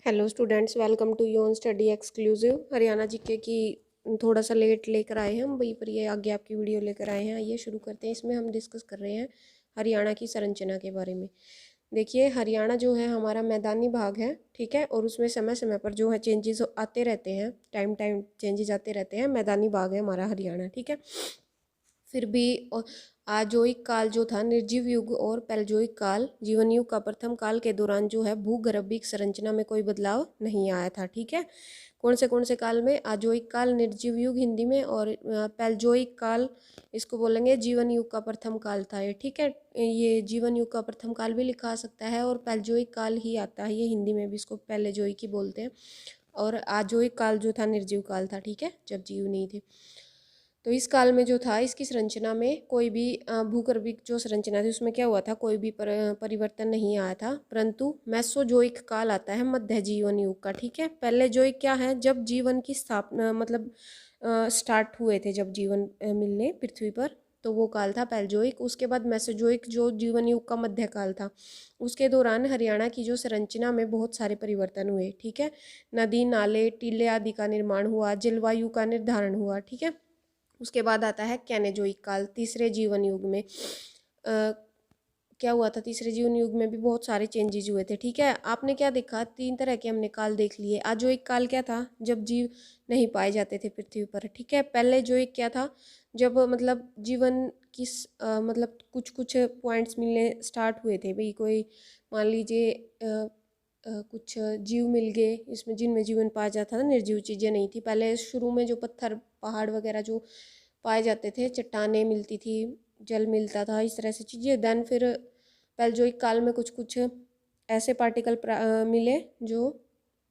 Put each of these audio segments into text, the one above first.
Hello students, welcome to योन study exclusive. Haryana GK की थोड़ा सा लेट लेकर आए हैं हम, वहीं पर ये आगे आपकी वीडियो लेकर आए हैं। आइए शुरू करते हैं। इसमें हम डिस्कस कर रहे हैं हरियाणा की संरचना के बारे में। देखिए, हरियाणा जो है हमारा मैदानी भाग है, ठीक है, और उसमें समय समय पर जो है चेंजेस आते रहते हैं, टाइम टाइम चेंजेस आते रहते हैं। मैदानी भाग है हमारा हरियाणा, ठीक है। फिर भी आजोइक काल जो था, निर्जीव युग और पैलजोइक काल, जीवन युग का प्रथम काल के दौरान जो है भूगर्भिक संरचना में कोई बदलाव नहीं आया था, ठीक है। कौन से काल में? आजोइक काल निर्जीव युग हिंदी में, और पैलजोइक काल इसको बोलेंगे जीवन युग का प्रथम काल था ये, ठीक है। ये जीवन युग का प्रथम काल भी लिखा आ सकता है, और पैलजोइक काल ही आता है ये हिंदी में भी, इसको पैलेजोइक ही बोलते हैं। और आजोइक काल जो था निर्जीव काल था, ठीक है, जब जीव नहीं थे। तो इस काल में जो था, इसकी संरचना में कोई भी भूगर्भिक जो संरचना थी उसमें क्या हुआ था, कोई भी परिवर्तन नहीं आया था। परंतु मेसोजोइक काल आता है मध्य जीवन युग का, ठीक है। पहले जोइक क्या है? जब जीवन की स्थापना मतलब स्टार्ट हुए थे, जब जीवन मिलने पृथ्वी पर, तो वो काल था पैलजोइक। उसके बाद मेसोजोइक जो जीवन युग का मध्य काल था, उसके दौरान हरियाणा की जो संरचना में बहुत सारे परिवर्तन हुए, ठीक है। नदी नाले टीले आदि का निर्माण हुआ, जलवायु का निर्धारण हुआ, ठीक है। उसके बाद आता है कैनेजोइक काल, तीसरे जीवन युग में क्या हुआ था? तीसरे जीवन युग में भी बहुत सारे चेंजेस हुए थे, ठीक है। आपने क्या देखा? तीन तरह के हमने काल देख लिए। आजोइक काल क्या था? जब जीव नहीं पाए जाते थे पृथ्वी पर, ठीक है। पहले जोइक क्या था? जब मतलब जीवन की मतलब कुछ कुछ पॉइंट्स मिलने स्टार्ट हुए थे भाई, कोई मान लीजिए कुछ जीव मिल गए इसमें, जिनमें जीवन पाया जाता था, निर्जीव चीज़ें नहीं थी। पहले शुरू में जो पत्थर पहाड़ वगैरह जो पाए जाते थे, चट्टानें मिलती थी, जल मिलता था, इस तरह से चीज़ें। देन फिर पैलजोइक काल में कुछ कुछ ऐसे पार्टिकल मिले जो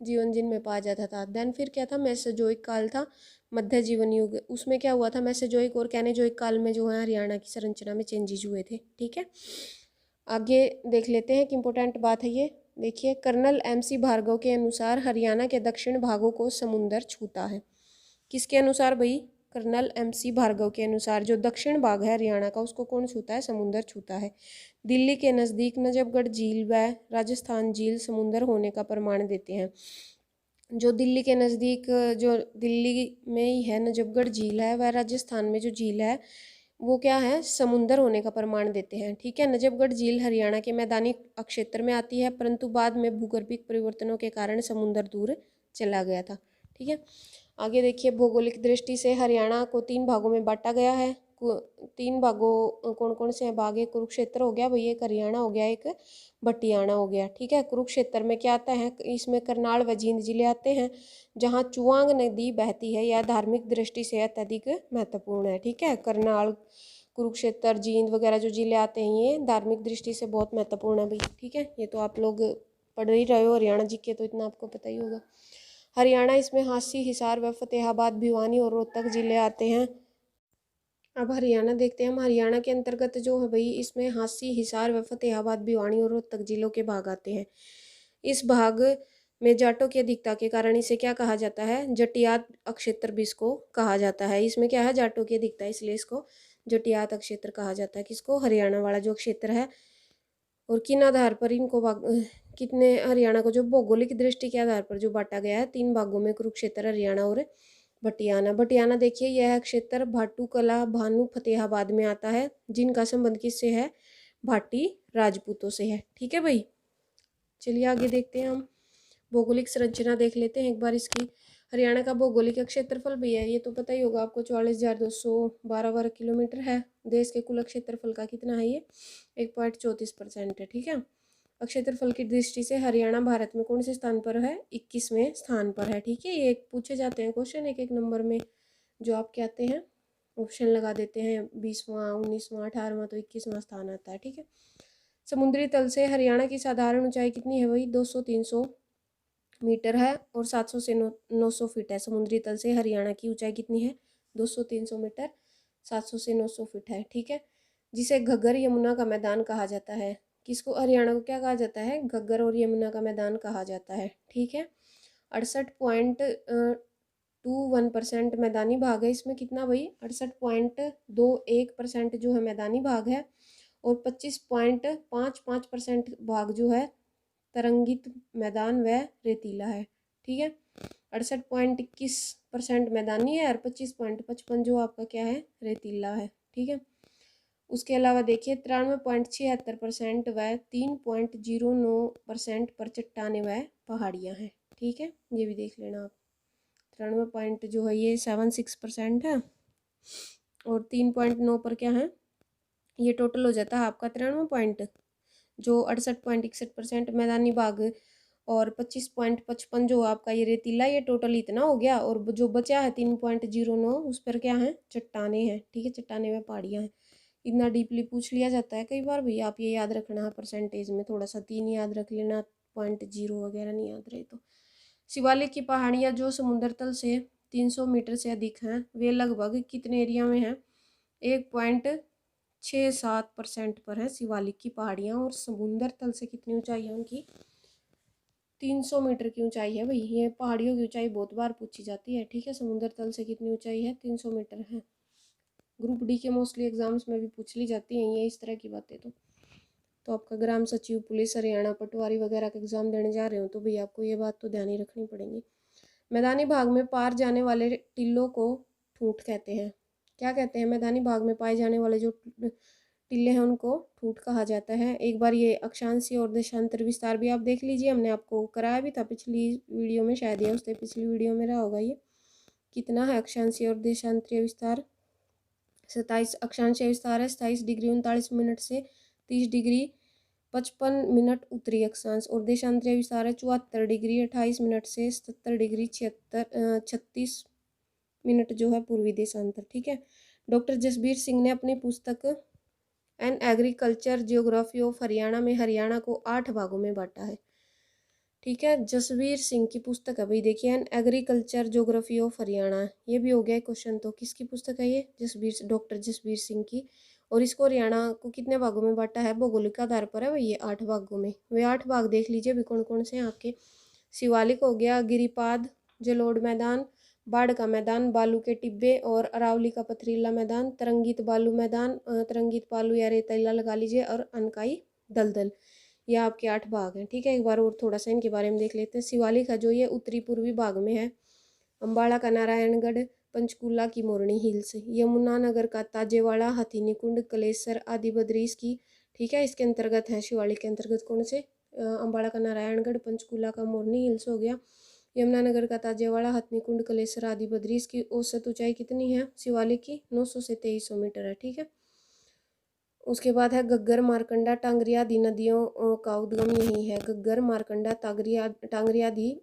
जीवन जिनमें पाया जाता था। देन फिर क्या था? मेसोजोइक काल था, मध्य जीवन युग। उसमें क्या हुआ था? मेसोजोइक और कैनेजोइक काल में जो है हरियाणा की संरचना में चेंजेस हुए थे, ठीक है। आगे देख लेते हैं, कि इम्पोर्टेंट बात है ये। देखिए, कर्नल MC भार्गव के अनुसार हरियाणा के दक्षिण भागों को समुंदर छूता है। किसके अनुसार भाई? कर्नल MC भार्गव के अनुसार जो दक्षिण भाग है हरियाणा का, उसको कौन छूता है? समुंदर छूता है। दिल्ली के नज़दीक नजफगढ़ झील व राजस्थान झील समुंदर होने का प्रमाण देते हैं। जो दिल्ली के नज़दीक, जो दिल्ली में ही है नजफगढ़ झील है, वह राजस्थान में जो झील है वो क्या है? समुंदर होने का प्रमाण देते हैं, ठीक है। नजफगढ़ झील हरियाणा के मैदानी क्षेत्र में आती है, परंतु बाद में भूगर्भिक परिवर्तनों के कारण समुंदर दूर चला गया था, ठीक है। आगे देखिए, भौगोलिक दृष्टि से हरियाणा को 3 भागों में बांटा गया है। 3 भागों कौन कौन से हैं भाग? एक कुरुक्षेत्र हो गया भाई, एक हरियाणा हो गया, एक भटियाना हो गया, ठीक है। कुरुक्षेत्र में क्या आता है? इसमें करनाल व जींद जिले आते हैं, जहाँ चुआंग नदी बहती है। यह धार्मिक दृष्टि से अत्यधिक महत्वपूर्ण है, ठीक है। करनाल, कुरुक्षेत्र, जींद वगैरह जो जिले आते हैं, ये धार्मिक दृष्टि से बहुत महत्वपूर्ण है भाई, ठीक है। ये तो आप लोग पढ़ ही रहे हो हरियाणा जीके, तो इतना आपको पता ही होगा। हरियाणा, इसमें हांसी, हिसार व फतेहाबाद, भिवानी और रोहतक जिले आते हैं। अब हरियाणा देखते हैं हम। हरियाणा के अंतर्गत जो है भाई, इसमें हांसी, हिसार व फतेहाबाद, भिवानी और रोहतक जिलों के भाग आते हैं। इस भाग में जाटों की अधिकता के कारण इसे क्या कहा जाता है? जटियात अक्षेत्र भी इसको कहा जाता है। इसमें क्या है? जाटों की अधिकता, इसलिए इसको जटियात अक्षेत्र कहा जाता है। किसको? हरियाणा वाला जो क्षेत्र है। और किन आधार पर इनको कितने हरियाणा को जो भौगोलिक दृष्टि के आधार पर जो बांटा गया है 3 भागों में, कुरुक्षेत्र, हरियाणा और भटियाना। भटियाना देखिए, यह क्षेत्र भाटू कला, भानु, फतेहाबाद में आता है, जिनका संबंध किससे है? भाटी राजपूतों से है, ठीक है भाई। चलिए आगे देखते हैं हम। भौगोलिक संरचना देख लेते हैं एक बार इसकी। हरियाणा का भौगोलिक क्षेत्रफल भी है, ये तो पता ही होगा आपको, 44,212 वर्ग किलोमीटर है। देश के कुल क्षेत्रफल का कितना है? ये 1.34% है, ठीक है। क्षेत्रफल की दृष्टि से हरियाणा भारत में कौन से स्थान पर है? 21वें स्थान पर है, ठीक है। ये पूछे जाते हैं क्वेश्चन एक एक नंबर में, जो आपके आते हैं, ऑप्शन लगा देते हैं, 20वां, 19वां, 18वां, तो 21वां स्थान आता है, ठीक है। समुद्री तल से हरियाणा की साधारण ऊंचाई कितनी है भाई? 200-300 मीटर है, और 700 से 900 फीट है। समुद्री तल से हरियाणा की ऊंचाई कितनी है? 200-300 मीटर, 700 से 900 फीट है, ठीक है। जिसे घग्गर यमुना का मैदान कहा जाता है। किसको? हरियाणा को क्या कहा जाता है? घग्गर और यमुना का मैदान कहा जाता है, ठीक है। 68.21% मैदानी भाग है इसमें। कितना भाई? 68.21% जो है मैदानी भाग है, और 25.55% भाग जो है तरंगित मैदान व रेतीला है। ठीक है, 68.21% मैदानी है और 25.55 जो आपका क्या है, रेतीला है। ठीक है, उसके अलावा देखिए 93.76% व 3.09% पर चट्टाने व पहाड़ियाँ हैं। ठीक है, ये भी देख लेना आप। 93 पॉइंट जो है ये 76% है और 3.9 पर क्या है, ये टोटल हो जाता है आपका 93 पॉइंट, जो 68.61% मैदानी भाग और 25.55 जो आपका ये रेतीला, ये टोटल इतना हो गया। और जो बचा है 3.09 उस पर क्या है, चट्टाने हैं। ठीक है, चट्टाने में पहाड़ियाँ हैं। इतना डीपली पूछ लिया जाता है कई बार भैया, आप ये याद रखना है परसेंटेज में, थोड़ा सा 3 याद रख लेना, 0.0 वगैरह नहीं याद रहे तो। शिवालिक की पहाड़ियाँ जो समुद्र तल से 300 मीटर से अधिक हैं, वे लगभग कितने एरिया में हैं, 1.67% पर है शिवालिक की पहाड़ियाँ। और समुद्र तल से कितनी ऊंचाई है उनकी, 300 मीटर की ऊंचाई है भाई। ये पहाड़ियों की ऊंचाई बहुत बार पूछी जाती है। ठीक है, समुद्र तल से कितनी ऊंचाई है, 300 मीटर है। ग्रुप डी के मोस्टली एग्जाम्स में भी पूछ ली जाती हैं ये इस तरह की बातें। तो आपका ग्राम सचिव, पुलिस, हरियाणा पटवारी वगैरह का एग्जाम देने जा रहे हो तो भैया आपको ये बात तो ध्यान ही रखनी पड़ेगी। मैदानी भाग में पार जाने वाले टिल्लों को ठूंठ कहते हैं। क्या कहते हैं, मैदानी भाग में पाए जाने वाले जो टिल्ले हैं उनको ठूंठ कहा जाता है। एक बार ये अक्षांशीय और देशांतर विस्तार भी आप देख लीजिए, हमने आपको कराया भी था पिछली वीडियो में, शायद ये उससे पिछली वीडियो में रहा होगा। ये कितना है अक्षांशीय और देशांतरीय विस्तार, 27 अक्षांशीय विस्तार है 27 डिग्री 39 मिनट से 30 डिग्री 55 मिनट उत्तरी अक्षांश, और देशांतरीय विस्तार है 74 डिग्री 28 मिनट से 77 डिग्री 36 मिनट जो है पूर्वी देशांतर। ठीक है, डॉक्टर जसबीर सिंह ने अपनी पुस्तक an agriculture geography of Haryana में हरियाणा को 8 भागों में बांटा है। ठीक है, जसबीर सिंह की पुस्तक है भाई, देखिए an agriculture geography of Haryana, ये भी हो गया क्वेश्चन। तो किसकी पुस्तक है ये, डॉक्टर जसबीर सिंह की। और इसको हरियाणा को कितने भागों में बांटा है, भौगोलिक आधार पर है भाई, ये 8 भागों में। वे 8 भाग देख लीजिए भी कौन कौन से हैं आपके। शिवालिक हो गया, गिरिपाद, जलोढ़ मैदान, बाढ़ का मैदान, बालू के टिब्बे और अरावली का पथरीला मैदान, तरंगित बालू मैदान, तरंगित बालू या रेतीला लगा लीजिए, और अनकाई दलदल। ये आपके 8 भाग हैं। ठीक है, एक बार और थोड़ा सा इनके बारे में देख लेते हैं। शिवालिक है जो ये उत्तरी पूर्वी भाग में है। अम्बाड़ा का नारायणगढ़, पंचकूला की मोरनी हिल्स, यमुनानगर का ताजेवाड़ा, हथीनी कुंड, कलेसर आदि बद्रीस की। ठीक है, इसके अंतर्गत है, शिवालिक के अंतर्गत कौन से, अम्बाड़ा का नारायणगढ़, पंचकूला का मोरनी हिल्स हो गया, यमुनानगर का ताजेवाड़ा, हथनी कुंड, कलेसर आदि बद्रीस की। औसत ऊंचाई कितनी है शिवालिक की, 900 से 2300 मीटर है। ठीक है, उसके बाद है घग्गर, मारकंडा, टांगरिया आदि नदियों का उद्गम यही है। घग्गर, मारकंडा, टांगरिया आदि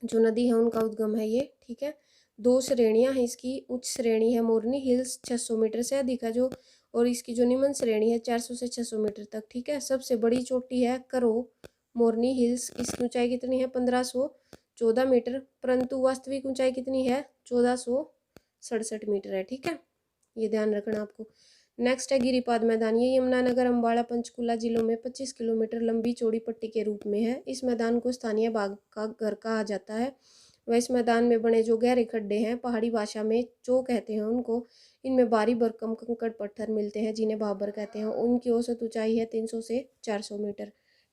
जो नदी है उनका उद्गम है ये। ठीक है, 2 श्रेणियां हैं इसकी। उच्च श्रेणी है मोरनी हिल्स, 600 मीटर से अधिक है जो, और इसकी जो निम्न श्रेणी है 400 से 600 मीटर तक। ठीक है, सबसे बड़ी चोटी है करो मोरनी हिल्स, इसकी ऊंचाई कितनी है, 1514 मीटर, परंतु वास्तविक ऊंचाई कितनी है, 1467 मीटर है। ठीक है, ये ध्यान रखना आपको। नेक्स्ट है गिरिपाद मैदान, ये यमुनानगर, अम्बाड़ा, पंचकूला जिलों में 25 किलोमीटर लंबी चौड़ी पट्टी के रूप में है। इस मैदान को स्थानीय बाघ का घर कहा जाता है। वह इस मैदान में बने जो गहरे खड्डे हैं, पहाड़ी भाषा में चो कहते हैं उनको, इनमें भारी भरकम कंकड़ पत्थर मिलते हैं जिन्हें भाबर कहते हैं। उनकी औसत ऊंचाई है 300 से 400 मीटर।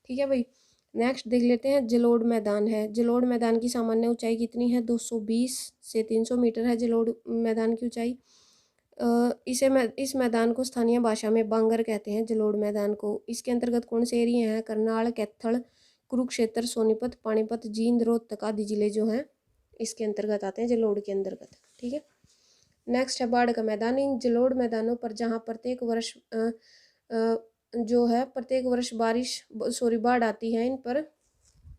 ठीक है भाई, नेक्स्ट देख लेते हैं जलोढ़ मैदान है। जलोढ़ मैदान की सामान्य ऊंचाई कितनी है, 220 से 300 मीटर है जलोढ़ मैदान की ऊंचाई। इस मैदान को स्थानीय भाषा में बांगर कहते हैं, जलोढ़ मैदान को। इसके अंतर्गत कौन से एरिया हैं, करनाल, कैथल, कुरुक्षेत्र, सोनीपत, पानीपत, जींद, रोहतक आदि जिले जो हैं इसके अंतर्गत आते हैं, जलोढ़ के अंतर्गत। ठीक है, नेक्स्ट है बाढ़ का मैदान। इन जलोढ़ मैदानों पर जहाँ प्रत्येक वर्ष बाढ़ आती है, इन पर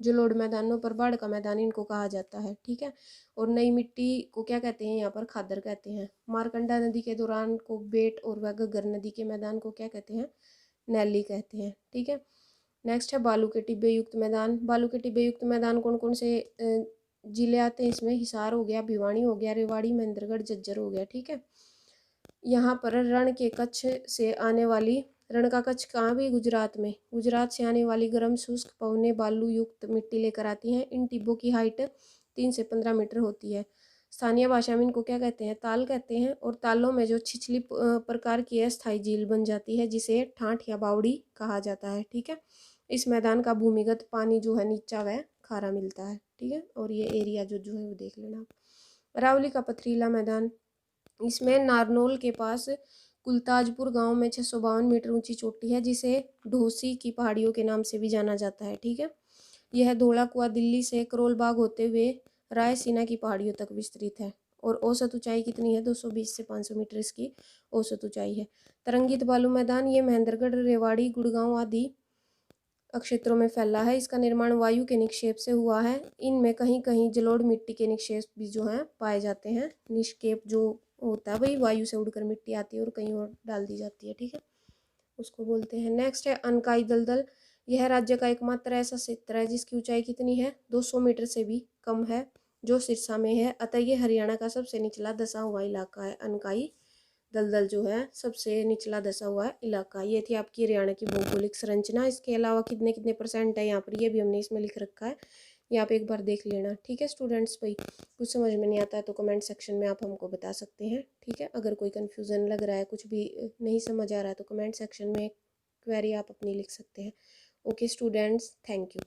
जलोढ़ मैदानों पर बाढ़ का मैदान इनको कहा जाता है। ठीक है, और नई मिट्टी को क्या कहते हैं, यहाँ पर खादर कहते हैं। मारकंडा नदी के दौरान को बेट, और वह घग्गर नदी के मैदान को क्या कहते हैं, नैली कहते हैं। ठीक है, नेक्स्ट है बालू के टिब्बे युक्त मैदान। बालू के टिब्बे युक्त मैदान कौन कौन से जिले आते हैं इसमें, हिसार हो गया, भिवानी हो गया, रेवाड़ी, महेंद्रगढ़, झज्जर हो गया। ठीक है, यहाँ पर रण के कच्छ से आने वाली, रण का कच्छ कहाँ भी, गुजरात में, गुजरात से आने वाली गर्म शुष्क पवनें बालू युक्त मिट्टी लेकर आती हैं। इन टिब्बों की हाइट 3 से 15 मीटर होती है। स्थानीय भाषा में इनको क्या कहते हैं, ताल कहते हैं। और तालों में जो छिछली प्रकार की अस्थायी झील बन जाती है जिसे ठाठ या बावड़ी कहा जाता है। ठीक है, इस मैदान का भूमिगत पानी जो है नीचा व खारा मिलता है, ठीक है। और ये एरिया जो है वो देख लेना आप। अरावली का पथरीला मैदान, इसमें नारनौल के पास कुलताजपुर गांव में 652 मीटर ऊंची चोटी है जिसे ढोसी की पहाड़ियों के नाम से भी जाना जाता है, ठीक है। यह धौला कुआं दिल्ली से करोल बाग होते हुए रायसीना की पहाड़ियों तक विस्तृत है और औसत ऊंचाई कितनी है, 220 से 500 मीटर इसकी औसत ऊंचाई है। तरंगित बालू मैदान, ये महेंद्रगढ़, रेवाड़ी, गुड़गांव आदि क्षेत्रों में फैला है। इसका निर्माण वायु के निक्षेप से हुआ है। इनमें कहीं कहीं जलोढ़ मिट्टी के निक्षेप भी जो हैं पाए जाते हैं। निक्षेप जो होता है वही वायु से उड़कर मिट्टी आती है और कहीं और डाल दी जाती है, ठीक है, उसको बोलते हैं। नेक्स्ट है अनकाई दलदल, यह राज्य का एकमात्र ऐसा क्षेत्र है जिसकी ऊंचाई कितनी है, 200 मीटर से भी कम है, जो सिरसा में है। अतः ये हरियाणा का सबसे निचला धंसा हुआ इलाका है। अनकाई दलदल जो है सबसे निचला धंसा हुआ इलाका। ये थी आपकी हरियाणा की भौगोलिक संरचना। इसके अलावा कितने कितने परसेंट है यहाँ पर ये भी हमने इसमें लिख रखा है, ये आप एक बार देख लेना, ठीक है स्टूडेंट्स। भाई कुछ समझ में नहीं आता है तो कमेंट सेक्शन में आप हमको बता सकते हैं, ठीक है। अगर कोई कन्फ्यूज़न लग रहा है, कुछ भी नहीं समझ आ रहा है तो कमेंट सेक्शन में क्वेरी आप अपनी लिख सकते हैं। Okay students, thank you.